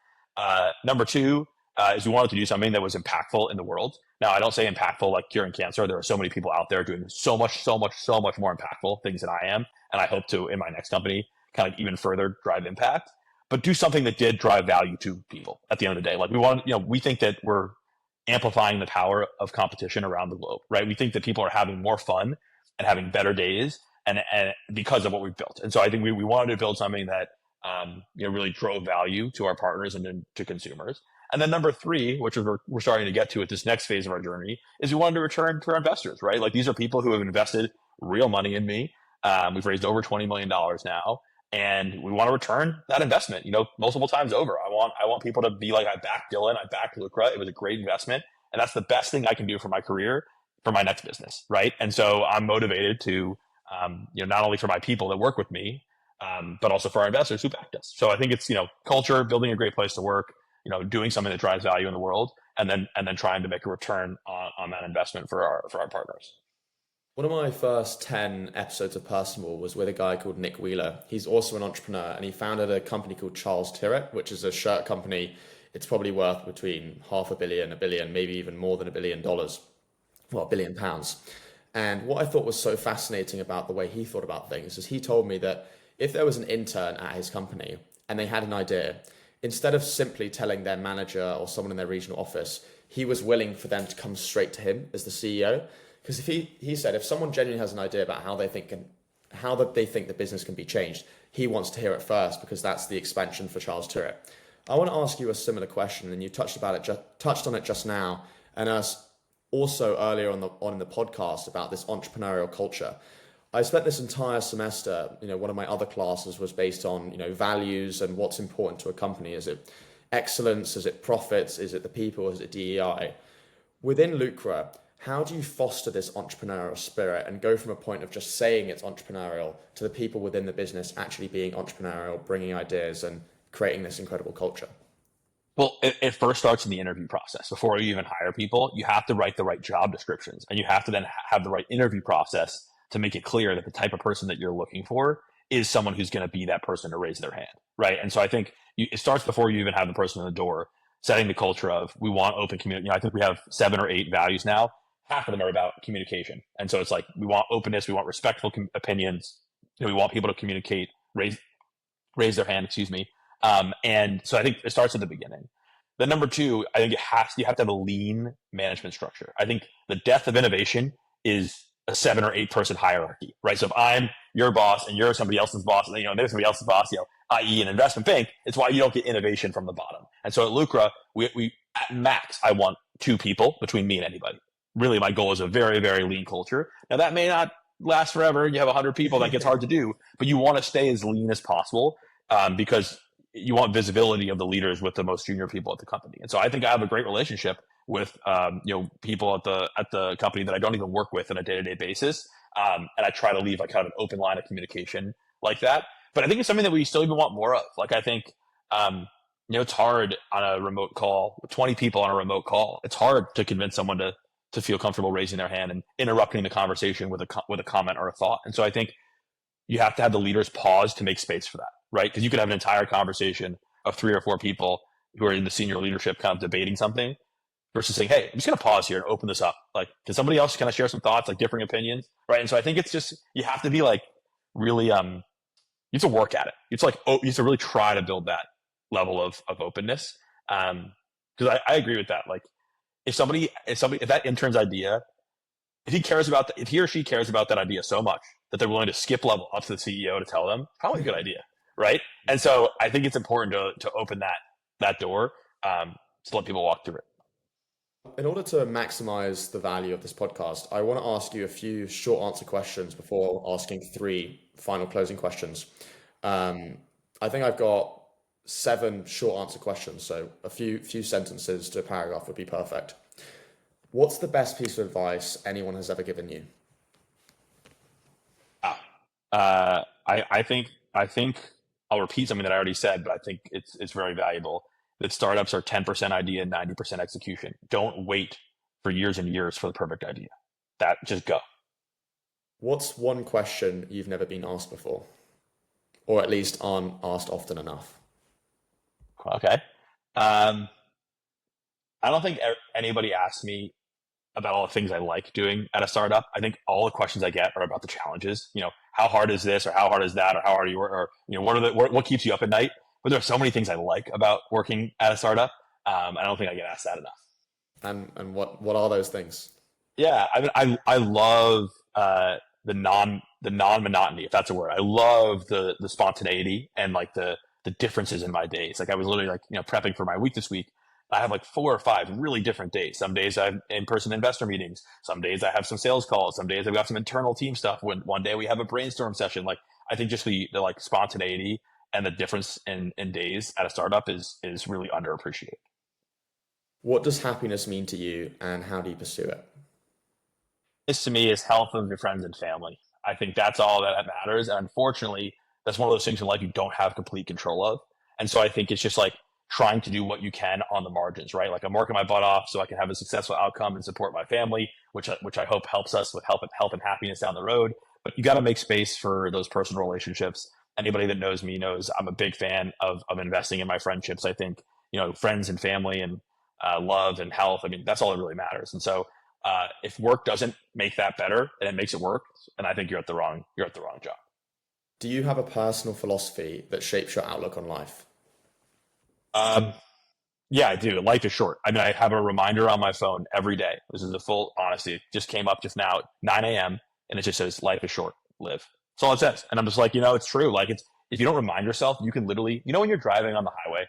[SPEAKER 2] Number 2 is we wanted to do something that was impactful in the world. Now, I don't say impactful like curing cancer. There are so many people out there doing so much more impactful things than I am. And I hope to, in my next company, kind of even further drive impact, but do something that did drive value to people at the end of the day. Like we think that we're amplifying the power of competition around the globe, right? We think that people are having more fun and having better days and because of what we've built. And so I think we wanted to build something that, really drove value to our partners and then to consumers. And then number 3, which is we're starting to get to at this next phase of our journey, is we wanted to return to our investors, right? Like these are people who have invested real money in me. We've raised over $20 million now. and we want to return that investment, multiple times over. I want people to be like, I backed Dylan, I backed Lucra. It was a great investment. And that's the best thing I can do for my career, for my next business. Right. And so I'm motivated to, not only for my people that work with me, but also for our investors who backed us. So I think it's, culture, building a great place to work, doing something that drives value in the world, and then trying to make a return on that investment for our partners.
[SPEAKER 1] One of my first 10 episodes of Personable was with a guy called Nick Wheeler. He's also an entrepreneur, and he founded a company called Charles Tyrwhitt, which is a shirt company. It's probably worth between $500 million, $1 billion, maybe even more than $1 billion. Well, £1 billion. And what I thought was so fascinating about the way he thought about things is he told me that if there was an intern at his company and they had an idea, instead of simply telling their manager or someone in their regional office, he was willing for them to come straight to him as the CEO. Because if he said, if someone genuinely has an idea about how they think the business can be changed, he wants to hear it first, because that's the expansion for Charles Tyrwhitt. I want to ask you a similar question, and you touched on it just now, and us also earlier on the podcast about this entrepreneurial culture. I spent this entire semester, one of my other classes was based on, values and what's important to a company. Is it excellence? Is it profits? Is it the people? Is it DEI? Within Lucra, how do you foster this entrepreneurial spirit and go from a point of just saying it's entrepreneurial to the people within the business actually being entrepreneurial, bringing ideas and creating this incredible culture?
[SPEAKER 2] Well, it first starts in the interview process. Before you even hire people, you have to write the right job descriptions, and you have to then have the right interview process to make it clear that the type of person that you're looking for is someone who's going to be that person to raise their hand, right? And so I think it starts before you even have the person in the door, setting the culture of, we want open community. I think we have 7 or 8 values now. Half of them are about communication. And so it's like, we want openness, we want respectful opinions, we want people to communicate, raise their hand, and so I think it starts at the beginning. Then number 2, I think you have to have a lean management structure. I think the death of innovation is a 7 or 8 person hierarchy, right? So if I'm your boss and you're somebody else's boss, and there's somebody else's boss, i.e. an investment bank, it's why you don't get innovation from the bottom. And so at Lucra, we at max, I want 2 people between me and anybody. Really, my goal is a very, very lean culture. Now, that may not last forever. You have 100 people, that gets hard to do, but you want to stay as lean as possible, because you want visibility of the leaders with the most junior people at the company. And so I think I have a great relationship with people at the company that I don't even work with on a day-to-day basis. And I try to leave kind of an open line of communication like that. But I think it's something that we still even want more of. I think it's hard on a remote call, with 20 people on a remote call. It's hard to convince someone to feel comfortable raising their hand and interrupting the conversation with a comment or a thought. And so I think you have to have the leaders pause to make space for that, right? Because you could have an entire conversation of 3 or 4 people who are in the senior leadership kind of debating something, versus saying, hey, I'm just going to pause here and open this up. Can somebody else kind of share some thoughts, differing opinions, right? And so I think it's just, you have to be really, you have to work at it. It's you have to really try to build that level of openness. Because I agree with that. If that intern's idea, if he or she cares about that idea so much that they're willing to skip level up to the CEO to tell them, probably a good idea, right? And so I think it's important to open that door, to let people walk through it.
[SPEAKER 1] In order to maximize the value of this podcast, I want to ask you a few short answer questions before asking 3 final closing questions. I think I've got 7 short answer questions, so a few sentences to a paragraph would be perfect. What's the best piece of advice anyone has ever given you?
[SPEAKER 2] I think I'll repeat something that I already said, but I think it's very valuable. That startups are 10% idea and 90% execution. Don't wait for years and years for the perfect idea. Just go. What's
[SPEAKER 1] one question you've never been asked before, or at least aren't asked often enough?
[SPEAKER 2] Okay. I don't think anybody asks me about all the things I like doing at a startup. I think all the questions I get are about the challenges. How hard is this, or how hard is that, or how hard are you, or what keeps you up at night? But there are so many things I like about working at a startup. I don't think I get asked that enough.
[SPEAKER 1] And what are those things?
[SPEAKER 2] Yeah, I love the non-monotony, if that's a word. I love the spontaneity and the differences in my days. I was literally prepping for my week this week. I have 4 or 5 really different days. Some days I have in-person investor meetings. Some days I have some sales calls. Some days I've got some internal team stuff. One day we have a brainstorm session. I think just the like spontaneity and the difference in days at a startup is really underappreciated.
[SPEAKER 1] What does happiness mean to you, and how do you pursue it?
[SPEAKER 2] This to me is health of your friends and family. I think that's all that matters. And unfortunately, that's one of those things in life you don't have complete control of. And so I think it's just like trying to do what you can on the margins, right? Like I'm working my butt off so I can have a successful outcome and support my family, which I hope helps us with health and happiness down the road. But you got to make space for those personal relationships. Anybody that knows me knows I'm a big fan of investing in my friendships. I think, friends and family and love and health. I mean, that's all that really matters. And so if work doesn't make that better and it makes it work, and I think you're at the wrong job.
[SPEAKER 1] Do you have a personal philosophy that shapes your outlook on life?
[SPEAKER 2] Yeah, I do. Life is short. I mean, I have a reminder on my phone every day. This is a full honesty. It just came up just now, 9 a.m. and it just says, life is short, live. That's all it says. And I'm just like, it's true. Like if you don't remind yourself, you can literally, when you're driving on the highway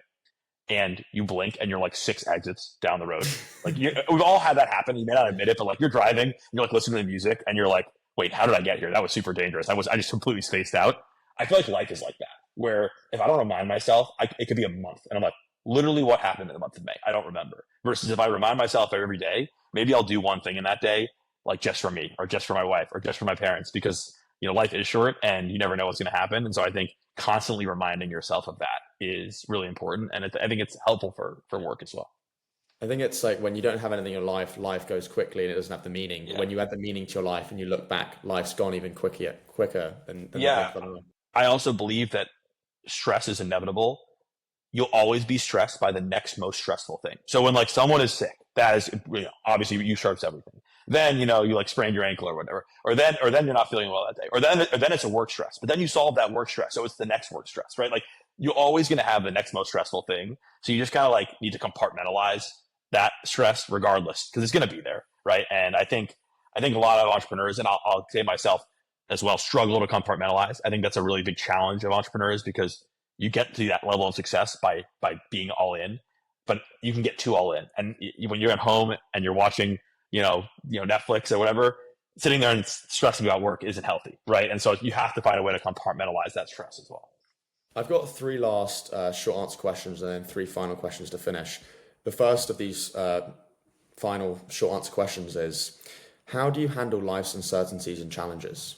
[SPEAKER 2] and you blink and you're like 6 exits down the road. Like we've all had that happen. You may not admit it, but like you're driving, you're like listening to music and you're like, wait, how did I get here? That was super dangerous. I just completely spaced out. I feel like life is like that, where if I don't remind myself, it could be a month and I'm like, literally what happened in the month of May? I don't remember. Versus if I remind myself every day, maybe I'll do one thing in that day, like just for me or just for my wife or just for my parents, because life is short and you never know what's going to happen. And so I think constantly reminding yourself of that is really important. And I think it's helpful for work as well.
[SPEAKER 1] I think it's like when you don't have anything in your life goes quickly and it doesn't have the meaning. Yeah. When you add the meaning to your life and you look back, life's gone even quicker than
[SPEAKER 2] yeah. I also believe that stress is inevitable. You'll always be stressed by the next most stressful thing. So when like someone is sick, that is obviously you sharps everything. Then you like sprain your ankle or whatever, or then you're not feeling well that day, or then it's a work stress. But then you solve that work stress, so it's the next work stress, right? Like you're always going to have the next most stressful thing. So you just kind of like need to compartmentalize that stress regardless, because it's going to be there, right? And I think a lot of entrepreneurs, and I'll say myself as well, struggle to compartmentalize. I think that's a really big challenge of entrepreneurs because you get to that level of success by being all in, but you can get too all in. And when you're at home and you're watching, Netflix or whatever, sitting there and stressing about work isn't healthy, right? And so you have to find a way to compartmentalize that stress as well.
[SPEAKER 1] I've got 3 last short answer questions and then 3 final questions to finish. The first of these final short answer questions is, how do you handle life's uncertainties and challenges?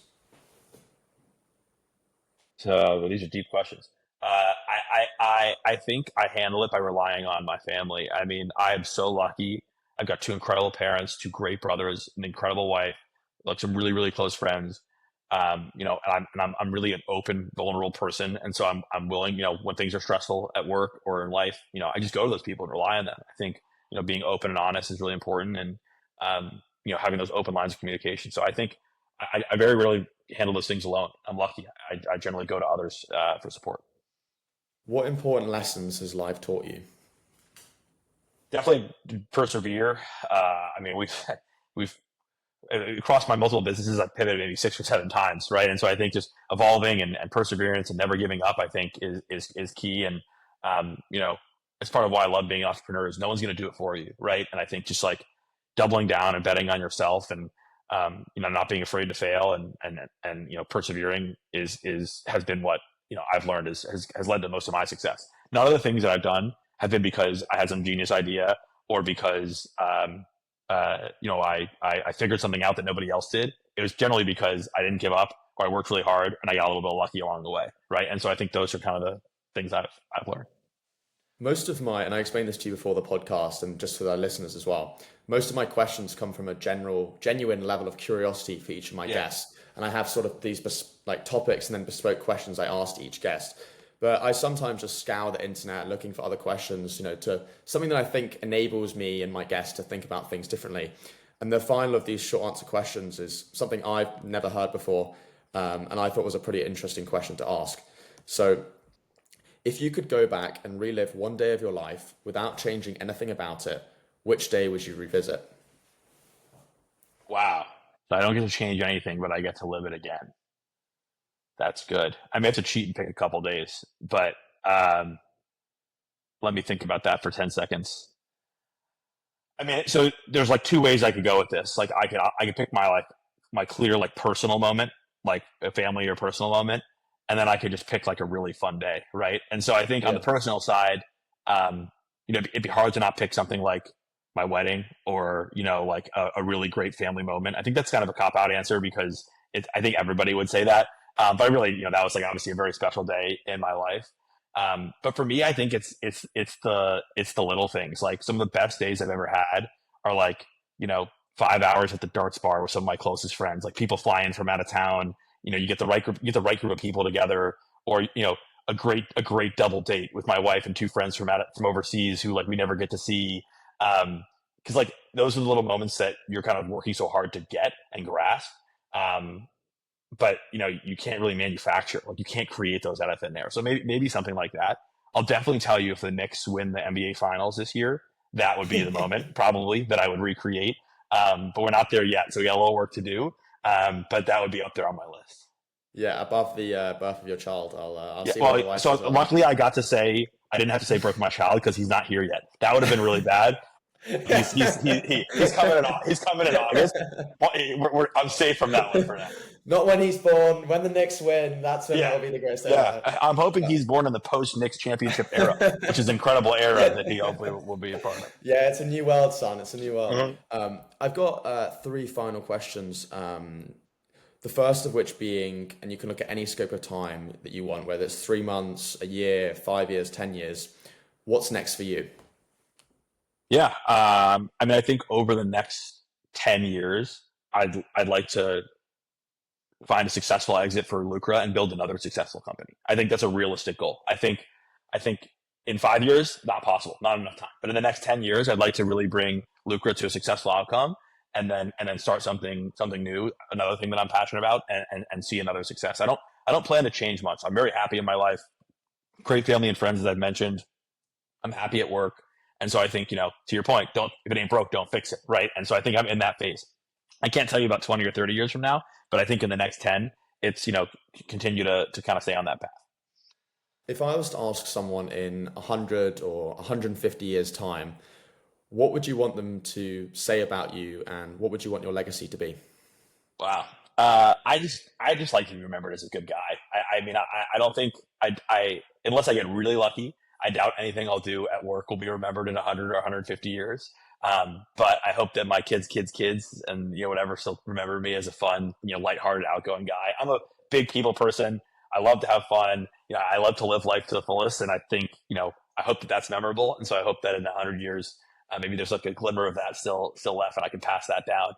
[SPEAKER 2] So these are deep questions. I think I handle it by relying on my family. I mean, I am so lucky. I've got 2 incredible parents, 2 great brothers, an incredible wife, like some really, really close friends. And I'm really an open, vulnerable person. And so I'm willing, when things are stressful at work or in life, I just go to those people and rely on them. I think, being open and honest is really important, and, having those open lines of communication. So I think I very rarely handle those things alone. I'm lucky. I generally go to others for support.
[SPEAKER 1] What important lessons has life taught you?
[SPEAKER 2] Definitely persevere. I mean, we've across my multiple businesses, I've pivoted maybe 6 or 7 times, right? And so I think just evolving and perseverance and never giving up, I think is key. And it's part of why I love being an entrepreneur is no one's going to do it for you, right? And I think just like doubling down and betting on yourself and not being afraid to fail and persevering has been what I've learned has led to most of my success. None of the things that I've done have been because I had some genius idea or because I figured something out that nobody else did. It was generally because I didn't give up or I worked really hard and I got a little bit lucky along the way, right? And so I think those are kind of the things I've learned.
[SPEAKER 1] Most of and I explained this to you before the podcast and just for our listeners as well, most of my questions come from a genuine level of curiosity for each of my guests. And I have sort of these topics and then bespoke questions I asked each guest. But I sometimes just scour the internet looking for other questions, to something that I think enables me and my guests to think about things differently. And the final of these short answer questions is something I've never heard before. And I thought was a pretty interesting question to ask. So if you could go back and relive one day of your life without changing anything about it, which day would you revisit?
[SPEAKER 2] Wow. So I don't get to change anything, but I get to live it again. That's good. I may have to cheat and pick a couple days, but let me think about that for 10 seconds. I mean, so there's like 2 ways I could go with this. Like I could pick my clear personal moment, like a family or personal moment, and then I could just pick like a really fun day, right? And so I think on the personal side, it'd be hard to not pick something like my wedding or, like a really great family moment. I think that's kind of a cop-out answer because I think everybody would say that. But I really, that was like obviously a very special day in my life. But for me, I think it's the little things. Like some of the best days I've ever had are like, 5 hours at the darts bar with some of my closest friends, like people fly in from out of town. You get the right group of people together, or, a great double date with my wife and two friends from overseas who like we never get to see. Cause like those are the little moments that you're kind of working so hard to get and grasp. But you can't really manufacture, like you can't create those out of thin air. So maybe something like that. I'll definitely tell you if the Knicks win the NBA finals this year, that would be the moment probably that I would recreate. But we're not there yet. So we got a little work to do. But that would be up there on my list.
[SPEAKER 1] Yeah, above the birth of your child. I'll see.
[SPEAKER 2] Well, so luckily I got to say, I didn't have to say birth of my child because he's not here yet. That would have been really bad. He's coming in August. I'm safe from that one for now.
[SPEAKER 1] Not when he's born. When the Knicks win, that's when that'll be the greatest era.
[SPEAKER 2] Yeah, I'm hoping he's born in the post-Knicks championship era, which is an incredible era that he hopefully will be a part of.
[SPEAKER 1] Yeah, it's a new world, son. It's a new world. Mm-hmm. I've got 3 final questions. The first of which being, and you can look at any scope of time that you want, whether it's 3 months, a year, 5 years, 10 years. What's next for you?
[SPEAKER 2] Yeah, I think over the next 10 years, I'd like to find a successful exit for Lucra and build another successful company. I think that's a realistic goal. I think in 5 years, not possible, not enough time. But in the next 10 years, I'd like to really bring Lucra to a successful outcome and then start something new, another thing that I'm passionate about and see another success. I don't plan to change much. I'm very happy in my life. Great family and friends, as I've mentioned. I'm happy at work. And so I think, to your point, if it ain't broke, don't fix it. Right. And so I think I'm in that phase. I can't tell you about 20 or 30 years from now, but I think in the next 10, it's, continue to kind of stay on that path.
[SPEAKER 1] If I was to ask someone in 100 or 150 years time, what would you want them to say about you and what would you want your legacy to be?
[SPEAKER 2] Wow. I just like to be remembered as a good guy. I don't think unless I get really lucky, I doubt anything I'll do at work will be remembered in 100 or 150 years. But I hope that my kids and, whatever still remember me as a fun, lighthearted, outgoing guy. I'm a big people person. I love to have fun. I love to live life to the fullest. And I think, I hope that that's memorable. And so I hope that in 100 years, maybe there's like a glimmer of that still left and I can pass that down.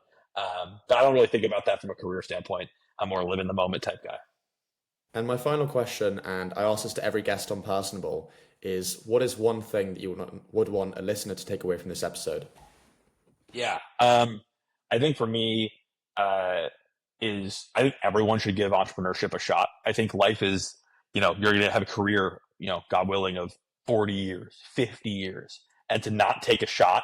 [SPEAKER 2] But I don't really think about that from a career standpoint. I'm more a live in the moment type guy.
[SPEAKER 1] And my final question, and I ask this to every guest on Personable, is what is one thing that you would want a listener to take away from this episode?
[SPEAKER 2] Yeah. I think for me, I think everyone should give entrepreneurship a shot. I think life is, you're going to have a career, God willing, of 40 years, 50 years. And to not take a shot,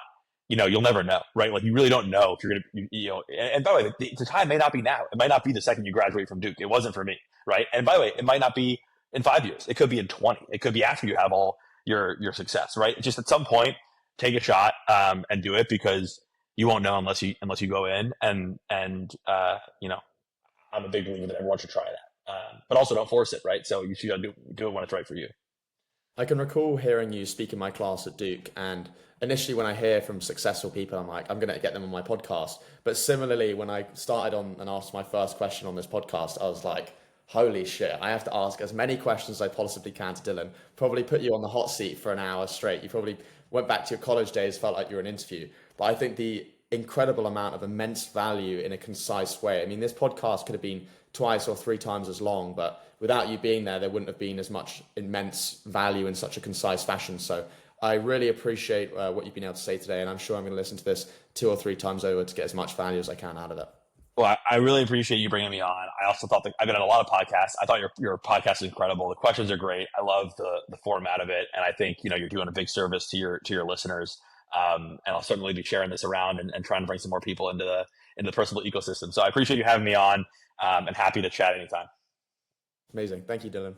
[SPEAKER 2] you'll never know, right? Like you really don't know if you're going to, and by the way, the time may not be now. It might not be the second you graduate from Duke. It wasn't for me, right? And by the way, it might not be in 5 years. It could be in 20. It could be after you have all your success, right? Just at some point, take a shot and do it because you won't know unless you go in. And I'm a big believer that everyone should try that. But also don't force it, right? So you should do it when it's right for you.
[SPEAKER 1] I can recall hearing you speak in my class at Duke, and initially when I hear from successful people, I'm like, I'm going to get them on my podcast. But similarly, when I started on and asked my first question on this podcast, I was like, holy shit, I have to ask as many questions as I possibly can to Dylan. Probably put you on the hot seat for an hour straight. You probably went back to your college days, felt like you were an interview. But I think the incredible amount of immense value in a concise way. I mean, this podcast could have been 2 or 3 times as long, but without you being there wouldn't have been as much immense value in such a concise fashion. So I really appreciate what you've been able to say today, and I'm sure I'm going to listen to this 2 or 3 times over to get as much value as I can out of it.
[SPEAKER 2] Well, I really appreciate you bringing me on. I also thought that I've been on a lot of podcasts. I thought your podcast is incredible. The questions are great. I love the format of it, and I think you're doing a big service to your listeners. And I'll certainly be sharing this around and trying to bring some more people into the Personable ecosystem. So I appreciate you having me on, and happy to chat anytime.
[SPEAKER 1] Amazing. Thank you, Dylan.